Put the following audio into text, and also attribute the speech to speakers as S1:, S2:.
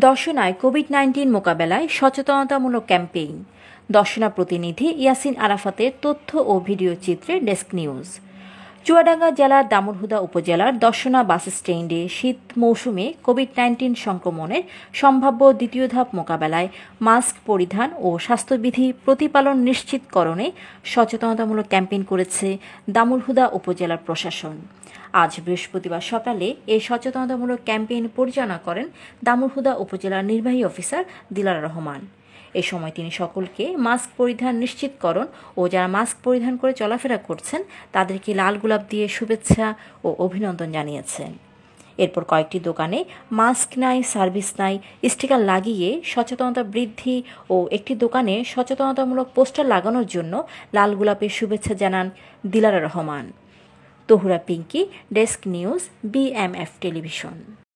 S1: দর্শনায় COVID-19 মোকাবেলায় সচেতনতামূলক campaign. Darshana প্রতিনিধি ইয়াসিন আরাফাতের তথ্য ও ভিডিও চিত্রে ডেস্ক নিউজ। চুয়াডাঙ্গা জেলার দামুড়হুদা উপজেলার দর্শনা বাস স্ট্যান্ডে শীত মৌসুমে কোভিড-19 সংক্রমণের সম্ভাব্য দ্বিতীয় ধাপ মোকাবেলায় মাস্ক পরিধান ও স্বাস্থ্যবিধি প্রতিপালন নিশ্চিতকরণে সচেতনতামূলক ক্যাম্পেইন করেছে দামুড়হুদা উপজেলার প্রশাসন। আজ বৃহস্পতিবার সকালে এই সচেতনতামূলক ক্যাম্পেইন পরিচালনা করেন দামুড়হুদা উপজেলার নির্বাহী অফিসার দিলারা রহমান। এ সময় তিনি সকলকে মাস্ক পরিধান নিশ্চিতকরণ ও যারা মাস্ক পরিধান করে চলাফেরা করছেন তাদেরকে লাল গোলাপ দিয়ে শুভেচ্ছা ও অভিনন্দন জানিয়েছেন। এরপর কয়েকটি দোকানে মাস্ক নাই সার্ভিস নাই স্টিকার লাগিয়ে সচেতনতা বৃদ্ধি ও একটি দোকানে সচেতনতামূলক পোস্টার লাগানোর জন্য লাল গোলাপের শুভেচ্ছা জানান Dilara Rahman. Tahura Pinky, desk news, BMF television.